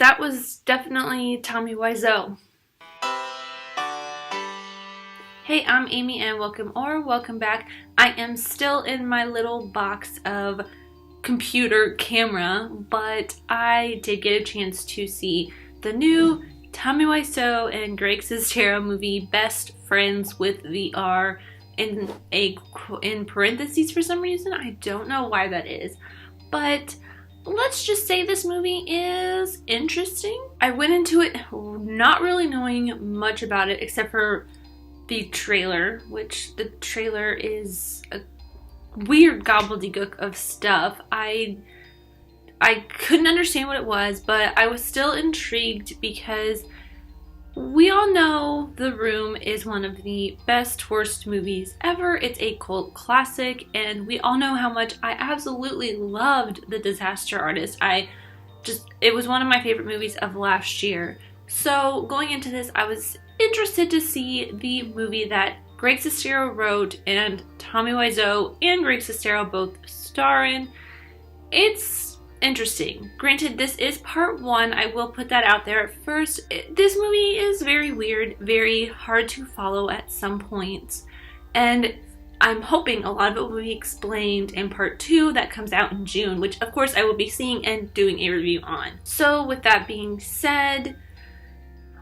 that was definitely Tommy Wiseau. Hey, I'm Amy and welcome back. I am still in my little box of computer camera, but I did get a chance to see the new Tommy Wiseau and Greg Sestero movie, Best Friends with VR, in parentheses for some reason. I don't know why that is, but let's just say this movie is interesting. I went into it not really knowing much about it except for the trailer, which the trailer is a weird gobbledygook of stuff. I couldn't understand what it was, but I was still intrigued because we all know The Room is one of the best, worst movies ever. It's a cult classic, and we all know how much I absolutely loved The Disaster Artist. It was one of my favorite movies of last year. So going into this, I was interested to see the movie that Greg Sestero wrote and Tommy Wiseau and Greg Sestero both star in. It's interesting. Granted, this is part one. I will put that out there at first. This movie is very weird, very hard to follow at some points, and I'm hoping a lot of it will be explained in part two that comes out in June, which of course I will be seeing and doing a review on. So with that being said,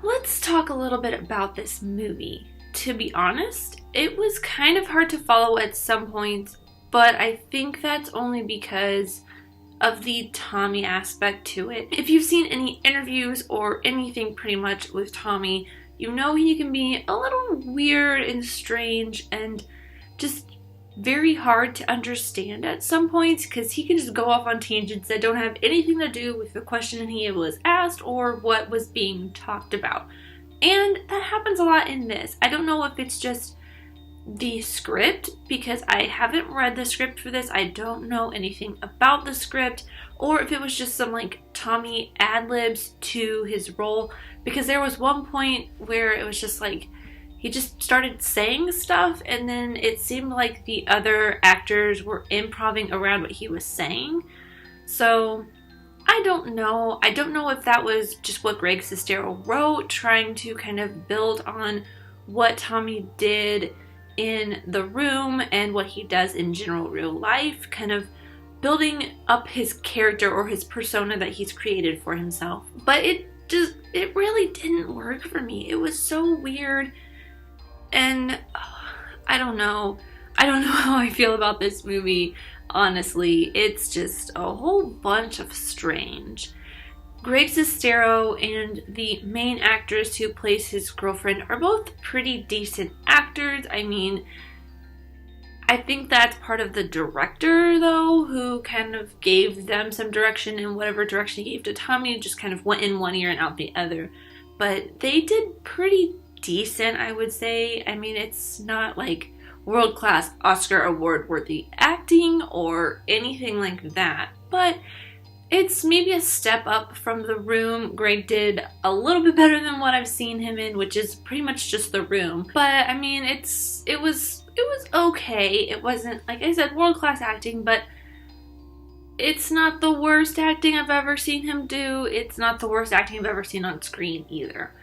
let's talk a little bit about this movie. To be honest, it was kind of hard to follow at some points, but I think that's only because of the Tommy aspect to it. If you've seen any interviews or anything pretty much with Tommy, you know he can be a little weird and strange and just very hard to understand at some points because he can just go off on tangents that don't have anything to do with the question he was asked or what was being talked about. And that happens a lot in this. I don't know if it's just the script, because I haven't read the script for this. I don't know anything about the script, or if it was just some Tommy ad-libs to his role, because there was one point where it was just he just started saying stuff and then it seemed like the other actors were improvising around what he was saying. So I don't know. I don't know if that was just what Greg Sestero wrote, trying to kind of build on what Tommy did in The Room and what he does in general real life, kind of building up his character or his persona that he's created for himself. But it really didn't work for me. It was so weird, and I don't know how I feel about this movie, honestly. It's just a whole bunch of strange. Greg Sestero and the main actress who plays his girlfriend are both pretty decent actors. I mean, I think that's part of the director, though, who kind of gave them some direction, and whatever direction he gave to Tommy just kind of went in one ear and out the other. But they did pretty decent, I would say. I mean, it's not world-class Oscar award-worthy acting or anything like that, but it's maybe a step up from The Room. Greg did a little bit better than what I've seen him in, which is pretty much just The Room. But I mean, it was okay. It wasn't, like I said, world-class acting, but it's not the worst acting I've ever seen him do. It's not the worst acting I've ever seen on screen either.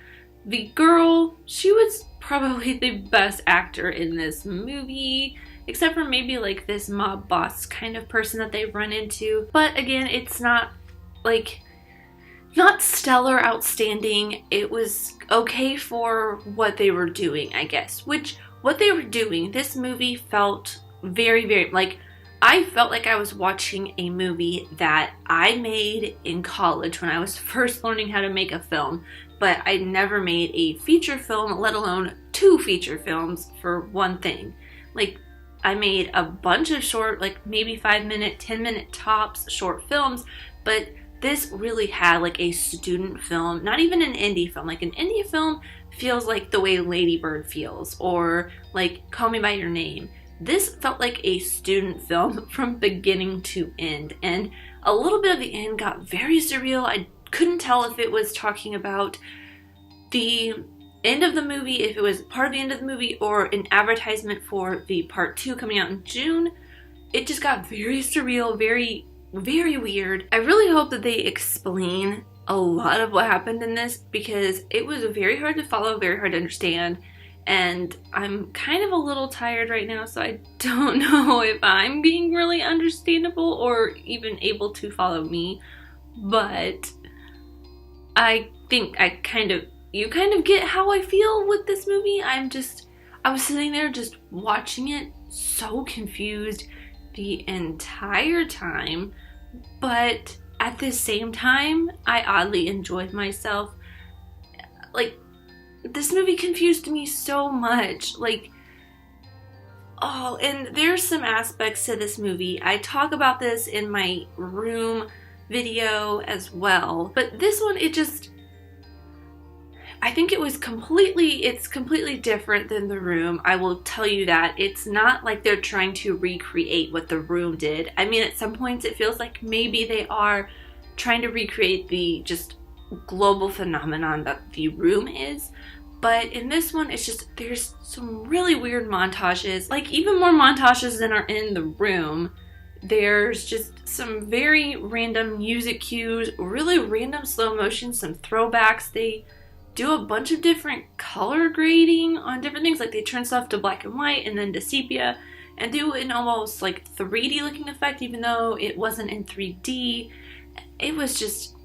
The girl, she was probably the best actor in this movie, except for maybe this mob boss kind of person that they run into. But again, it's not not stellar, outstanding. It was okay for what they were doing, I guess. Which, what they were doing, this movie felt very, very, I felt like I was watching a movie that I made in college when I was first learning how to make a film. But I never made a feature film, let alone 2 feature films for one thing. I made a bunch of short, maybe 5-minute, 10-minute tops short films, but this really had a student film, not even an indie film. An indie film feels like the way Lady Bird feels, or Call Me By Your Name. This felt like a student film from beginning to end, and a little bit of the end got very surreal. I couldn't tell if it was talking about the end of the movie, if it was part of the end of the movie, or an advertisement for the part 2 coming out in June. It just got very surreal, very very weird. I really hope that they explain a lot of what happened in this, because it was very hard to follow, very hard to understand, and I'm kind of a little tired right now, so I don't know if I'm being really understandable or even able to follow me, but I think you kind of get how I feel with this movie. I was sitting there just watching it, so confused the entire time, but at the same time, I oddly enjoyed myself. Like, this movie confused me so much. Like, oh, and there's some aspects to this movie. I talk about this in my Room video as well, but this one, I think it's completely different than The Room. I will tell you that. It's not like they're trying to recreate what The Room did. I mean, at some points it feels like maybe they are trying to recreate the just global phenomenon that The Room is. But in this one, it's just, there's some really weird montages. Like, even more montages than are in The Room. There's just some very random music cues, really random slow motion, some throwbacks. They do a bunch of different color grading on different things, like they turn stuff to black and white and then to sepia, and do an almost like 3D looking effect even though it wasn't in 3D. It was just,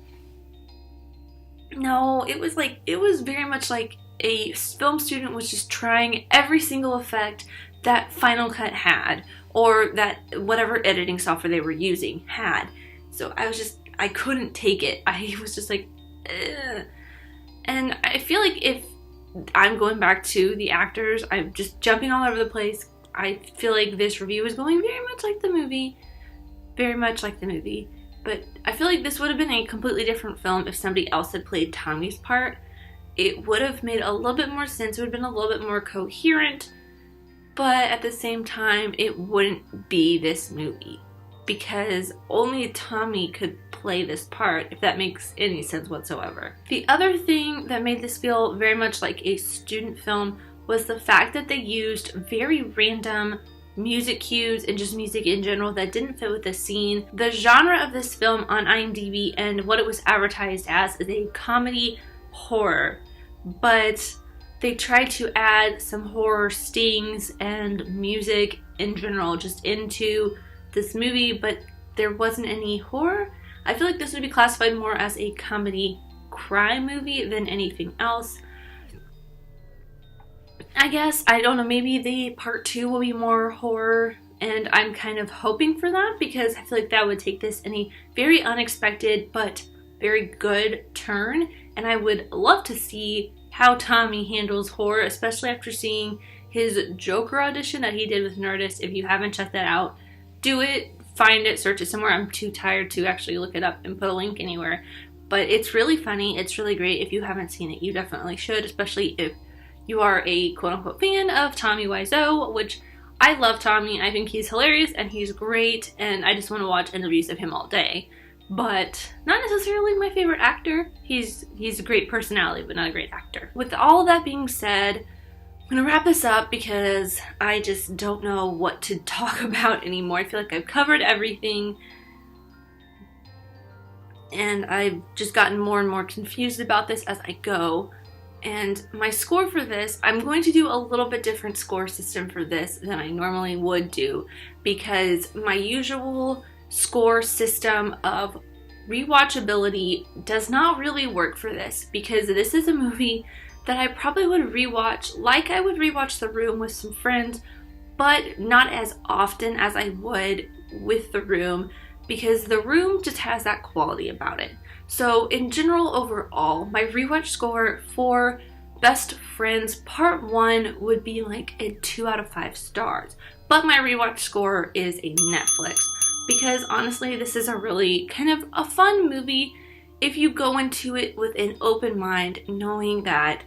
no, it was very much like a film student was just trying every single effect that Final Cut had, or that whatever editing software they were using had. So I couldn't take it. I was just like, ugh. And I feel like if I'm going back to the actors, I'm just jumping all over the place. I feel like this review is going very much like the movie. Very much like the movie. But I feel like this would have been a completely different film if somebody else had played Tommy's part. It would have made a little bit more sense. It would have been a little bit more coherent. But at the same time, it wouldn't be this movie. Because only Tommy could play this part, if that makes any sense whatsoever. The other thing that made this feel very much like a student film was the fact that they used very random music cues and just music in general that didn't fit with the scene. The genre of this film on IMDb and what it was advertised as is a comedy horror, but they tried to add some horror stings and music in general just into this movie, but there wasn't any horror. I feel like this would be classified more as a comedy crime movie than anything else. I guess, I don't know, maybe the part 2 will be more horror, and I'm kind of hoping for that because I feel like that would take this in a very unexpected but very good turn, and I would love to see how Tommy handles horror, especially after seeing his Joker audition that he did with Nerdist. If you haven't checked that out, do it, find it, search it somewhere. I'm too tired to actually look it up and put a link anywhere. But it's really funny. It's really great. If you haven't seen it, you definitely should, especially if you are a quote-unquote fan of Tommy Wiseau, which I love Tommy. I think he's hilarious and he's great, and I just want to watch interviews of him all day. But not necessarily my favorite actor. He's a great personality, but not a great actor. With all of that being said, I'm gonna wrap this up because I just don't know what to talk about anymore. I feel like I've covered everything and I've just gotten more and more confused about this as I go. And my score for this, I'm going to do a little bit different score system for this than I normally would do, because my usual score system of rewatchability does not really work for this, because this is a movie that I probably would rewatch like I would rewatch The Room with some friends, but not as often as I would with The Room, because The Room just has that quality about it. So in general, overall, my rewatch score for Best Friends Part 1 would be like a 2 out of 5 stars. But my rewatch score is a Netflix, because honestly, this is a really kind of a fun movie if you go into it with an open mind, knowing that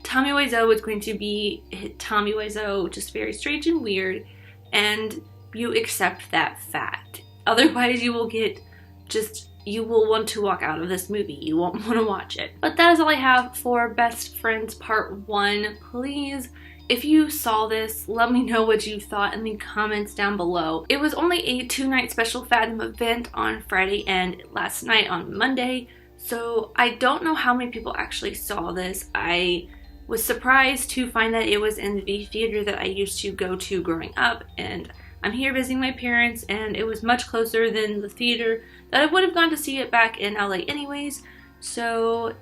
Tommy Wiseau is going to be Tommy Wiseau, just very strange and weird, and you accept that fact. Otherwise, you will want to walk out of this movie. You won't want to watch it. But that is all I have for Best Friends Part 1. Please If you saw this, let me know what you thought in the comments down below. It was only a 2-night special fandom event on Friday and last night on Monday, so I don't know how many people actually saw this. I was surprised to find that it was in the theater that I used to go to growing up, and I'm here visiting my parents, and it was much closer than the theater that I would have gone to see it back in LA anyways, so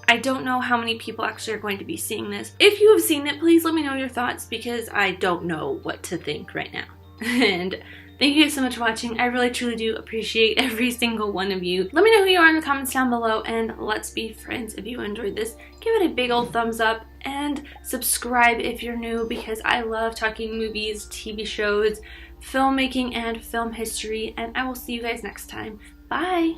I don't know how many people actually are going to be seeing this. If you have seen it, please let me know your thoughts, because I don't know what to think right now. And thank you guys so much for watching. I really truly do appreciate every single one of you. Let me know who you are in the comments down below, and let's be friends. If you enjoyed this, give it a big old thumbs up and subscribe if you're new, because I love talking movies, TV shows, filmmaking, and film history, and I will see you guys next time. Bye!